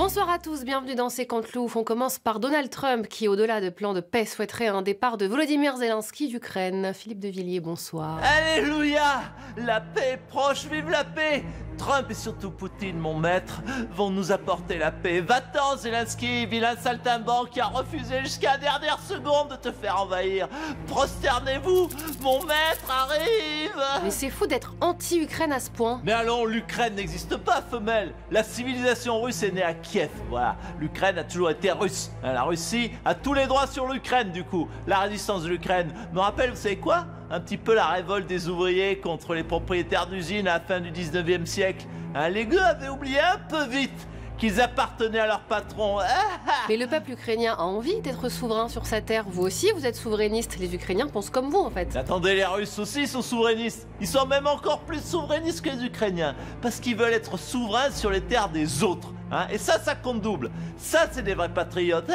Bonsoir à tous, bienvenue dans C'est Cantelouf. On commence par Donald Trump qui, au-delà de plans de paix, souhaiterait un départ de Volodymyr Zelensky d'Ukraine. Philippe de Villiers, bonsoir. Alléluia! La paix est proche, vive la paix! Trump et surtout Poutine, mon maître, vont nous apporter la paix. Va-t'en, Zelensky, vilain saltimbanque qui a refusé jusqu'à la dernière seconde de te faire envahir. Prosternez-vous, mon maître arrive! Mais c'est fou d'être anti-Ukraine à ce point. Mais allons, l'Ukraine n'existe pas, femelle. La civilisation russe est née à Kiev, voilà. L'Ukraine a toujours été russe. La Russie a tous les droits sur l'Ukraine, du coup. La résistance de l'Ukraine me rappelle, vous savez quoi? Un petit peu la révolte des ouvriers contre les propriétaires d'usines à la fin du 19e siècle. Les gars avaient oublié un peu vite qu'ils appartenaient à leur patron. Mais le peuple ukrainien a envie d'être souverain sur sa terre. Vous aussi, vous êtes souverainiste. Les Ukrainiens pensent comme vous, en fait. Attendez, les Russes aussi sont souverainistes. Ils sont même encore plus souverainistes que les Ukrainiens. Parce qu'ils veulent être souverains sur les terres des autres. Et ça compte double. Ça, c'est des vrais patriotes.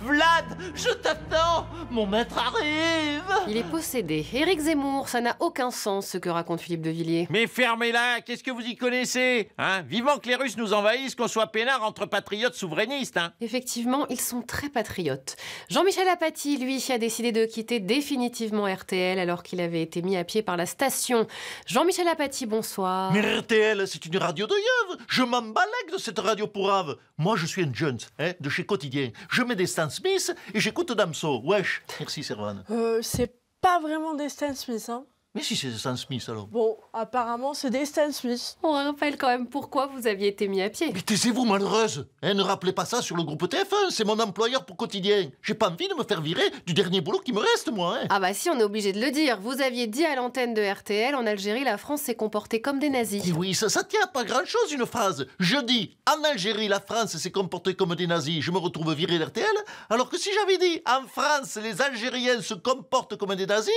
Vlad, je t'attends. Mon maître arrive. Il est possédé. Éric Zemmour, ça n'a aucun sens ce que raconte Philippe de Villiers. Mais fermez-la, qu'est-ce que vous y connaissez? Vivant que les Russes nous envahissent, qu'on soit peinards entre patriotes souverainistes. Effectivement, ils sont très patriotes. Jean-Michel Apathy, lui, a décidé de quitter définitivement RTL alors qu'il avait été mis à pied par la station. Jean-Michel Apathy, bonsoir. Mais RTL, c'est une radio de yeuve. Je m'embalègue de cette radio pourrave. Moi, je suis un Jones, de chez Quotidien. Je mets des Stan Smith et j'écoute Damso. Wesh. Merci, Servane. C'est pas vraiment des Stan Smith, hein. Mais si c'est Stan Smith, alors. Bon, apparemment, c'est des Stan Smith. On rappelle quand même pourquoi vous aviez été mis à pied. Mais taisez-vous, malheureuse. Ne rappelez pas ça sur le groupe TF1. C'est mon employeur pour Quotidien. J'ai pas envie de me faire virer du dernier boulot qui me reste, moi. Ah bah si, on est obligé de le dire. Vous aviez dit à l'antenne de RTL, en Algérie, la France s'est comportée comme des nazis. Et oui, ça tient à pas grand-chose, une phrase. Je dis, en Algérie, la France s'est comportée comme des nazis. Je me retrouve viré d'RTL. Alors que si j'avais dit, en France, les Algériens se comportent comme des nazis,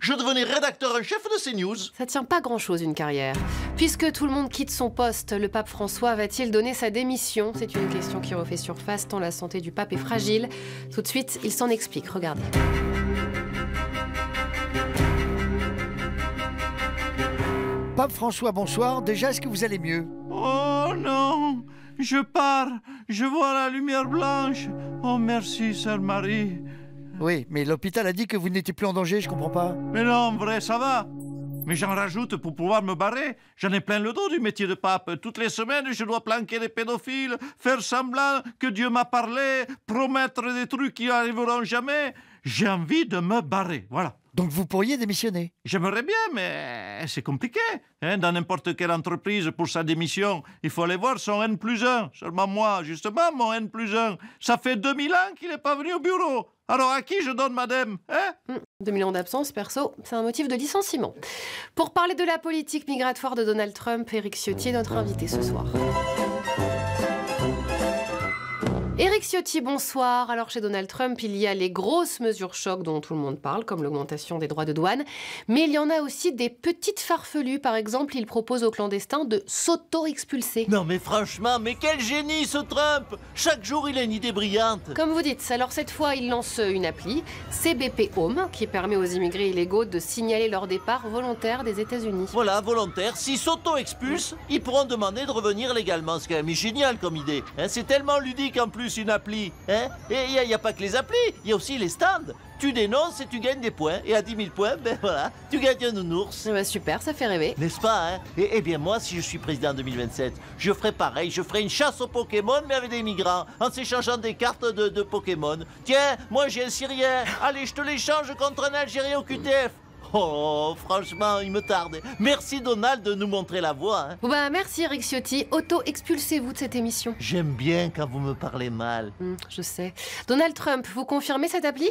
je devenais rédacteur en chef de CNews. Ça tient pas grand-chose, une carrière. Puisque tout le monde quitte son poste, le pape François va-t-il donner sa démission? C'est une question qui refait surface tant la santé du pape est fragile. Tout de suite, il s'en explique. Regardez. Pape François, bonsoir. Déjà, est-ce que vous allez mieux? Oh non, je pars, je vois la lumière blanche. Oh merci, sœur Marie. Oui, mais l'hôpital a dit que vous n'étiez plus en danger, je comprends pas. Mais non, en vrai, ça va. Mais j'en rajoute pour pouvoir me barrer. J'en ai plein le dos du métier de pape. Toutes les semaines, je dois planquer des pédophiles, faire semblant que Dieu m'a parlé, promettre des trucs qui n'arriveront jamais. J'ai envie de me barrer, voilà. Donc vous pourriez démissionner? J'aimerais bien, mais c'est compliqué. Dans n'importe quelle entreprise, pour sa démission, il faut aller voir son N+1. Seulement moi, justement, mon N+1. Ça fait 2000 ans qu'il n'est pas venu au bureau. Alors à qui je donne madame 2000 ans d'absence, perso, c'est un motif de licenciement. Pour parler de la politique migratoire de Donald Trump, Éric Ciotti est notre invité ce soir. Éric Ciotti, bonsoir. Alors chez Donald Trump, il y a les grosses mesures chocs dont tout le monde parle, comme l'augmentation des droits de douane. Mais il y en a aussi des petites farfelues. Par exemple, il propose aux clandestins de s'auto-expulser. Non mais franchement, mais quel génie ce Trump! Chaque jour il a une idée brillante. Comme vous dites, alors cette fois, il lance une appli, CBP Home, qui permet aux immigrés illégaux de signaler leur départ volontaire des États-Unis. Voilà, volontaire. S'ils s'auto-expulsent, ils pourront demander de revenir légalement. C'est quand même génial comme idée. C'est tellement ludique en plus une appli. Et il n'y a pas que les applis, il y a aussi les stands. Tu dénonces et tu gagnes des points. Et à 10 000 points, ben voilà, tu gagnes un nounours. Bah super, ça fait rêver. N'est-ce pas, Eh bien moi, si je suis président en 2027, je ferai pareil. Je ferai une chasse aux Pokémon, mais avec des migrants, en s'échangeant des cartes de Pokémon. Tiens, moi j'ai un Syrien. Allez, je te l'échange contre un Algérien au QTF. Oh, franchement, il me tarde. Merci Donald de nous montrer la voie. Bon bah merci Éric Ciotti, auto-expulsez-vous de cette émission. J'aime bien quand vous me parlez mal. Je sais. Donald Trump, vous confirmez cette appli?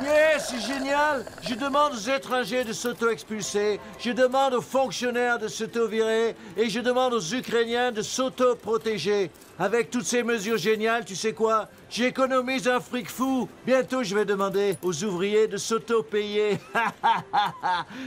Yes, c'est génial. Je demande aux étrangers de s'auto-expulser, je demande aux fonctionnaires de s'auto-virer et je demande aux Ukrainiens de s'auto-protéger. Avec toutes ces mesures géniales, tu sais quoi? J'économise un fric fou. Bientôt, je vais demander aux ouvriers de s'auto-payer.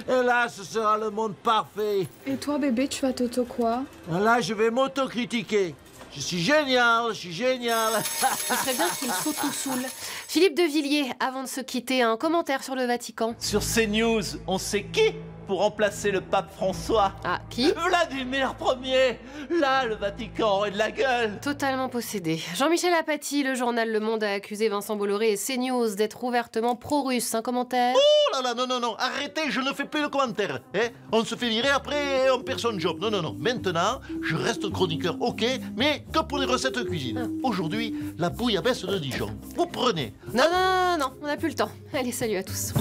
Et là, ce sera le monde parfait. Et toi, bébé, tu vas t'auto quoi? Là, je vais m'auto-critiquer. Je suis génial, je suis génial. Ce serait bien qu'il s'auto-soule. Philippe de Villiers, avant de se quitter, un commentaire sur le Vatican. Sur CNews, on sait qui pour remplacer le pape François. Ah, qui? Vladimir Ier. Là, le Vatican aurait de la gueule. Totalement possédé. Jean-Michel Apathy, le journal Le Monde a accusé Vincent Bolloré et CNews d'être ouvertement pro-russe. Un commentaire? Oh là là, non, non, non, arrêtez, je ne fais plus de commentaires. Hein, on se fait virer après et on perd son job. Non, non, non, maintenant, je reste chroniqueur, ok, mais que pour les recettes de cuisine. Aujourd'hui, la bouillabaisse de Dijon. Vous prenez. Non, non, non, non, on n'a plus le temps. Allez, salut à tous.